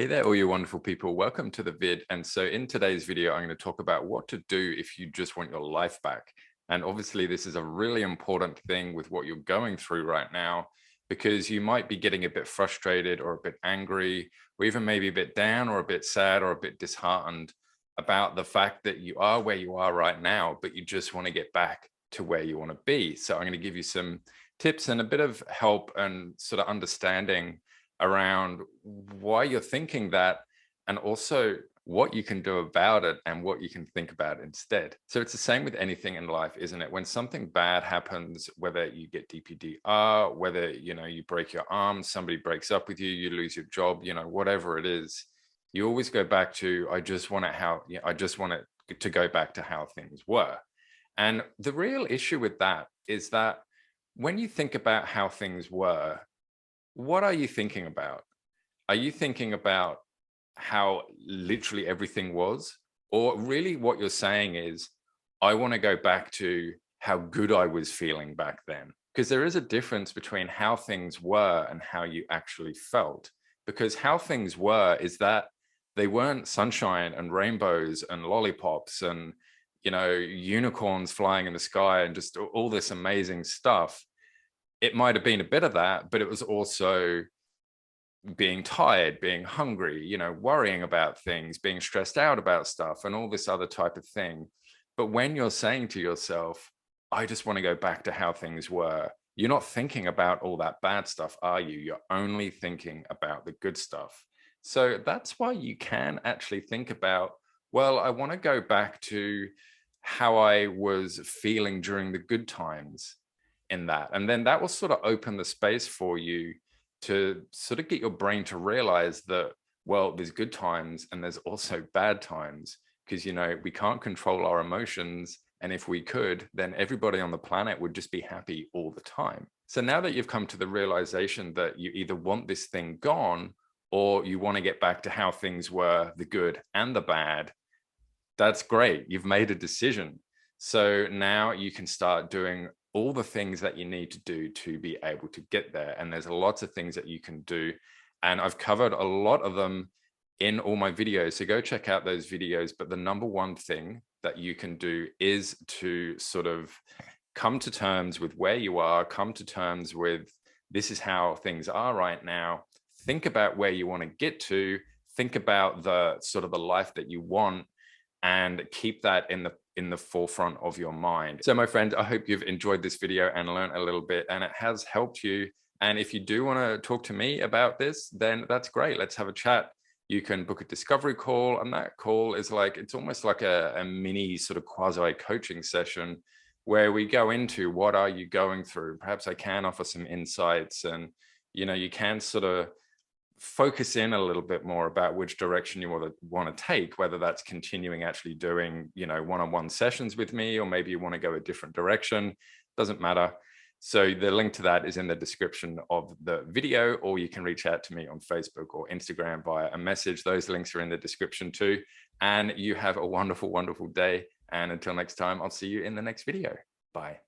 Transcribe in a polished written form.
Hey there, all you wonderful people. Welcome to the vid. And so in today's video, I'm going to talk about what to do if you just want your life back. And obviously, this is a really important thing with what you're going through right now, because you might be getting a bit frustrated or a bit angry, or even maybe a bit down or a bit sad or a bit disheartened about the fact that you are where you are right now, but you just want to get back to where you want to be. So I'm going to give you some tips and a bit of help and sort of understanding around why you're thinking that, and also what you can do about it and what you can think about instead. So it's the same with anything in life, isn't it? When something bad happens, whether you get DPDR, whether you break your arm, somebody breaks up with you, you lose your job, whatever it is, you always go back to I just want it to go back to how things were. And the real issue with that is that when you think about how things were, what are you thinking about? Are you thinking about how literally everything was? Or really what you're saying is, I want to go back to how good I was feeling back then? Because there is a difference between how things were and how you actually felt. Because how things were is that they weren't sunshine and rainbows and lollipops and, unicorns flying in the sky and just all this amazing stuff. It might have been a bit of that, but it was also being tired, being hungry, worrying about things, being stressed out about stuff and all this other type of thing. But when you're saying to yourself, I just want to go back to how things were, you're not thinking about all that bad stuff, are you? You're only thinking about the good stuff. So that's why you can actually think about, well, I want to go back to how I was feeling during the good times in that. And then that will sort of open the space for you to sort of get your brain to realize that, well, there's good times and there's also bad times, because, we can't control our emotions. And if we could, then everybody on the planet would just be happy all the time. So now that you've come to the realization that you either want this thing gone or you want to get back to how things were, the good and the bad, that's great. You've made a decision. So now you can start doing all the things that you need to do to be able to get there. And there's lots of things that you can do. And I've covered a lot of them in all my videos. So go check out those videos. But the number one thing that you can do is to sort of come to terms with where you are, come to terms with this is how things are right now. Think about where you want to get to, think about the sort of the life that you want, and keep that in the forefront of your mind. So my friend, I hope you've enjoyed this video and learned a little bit and it has helped you. And if you do want to talk to me about this, then that's great. Let's have a chat. You can book a discovery call, and that call is it's almost like a mini sort of quasi coaching session where we go into what are you going through. Perhaps I can offer some insights, and you can sort of focus in a little bit more about which direction you want to take, whether that's continuing actually doing, one-on-one sessions with me, or maybe you want to go a different direction. Doesn't matter. So the link to that is in the description of the video, or you can reach out to me on Facebook or Instagram via a message. Those links are in the description too. And you have a wonderful, wonderful day. And until next time, I'll see you in the next video. Bye.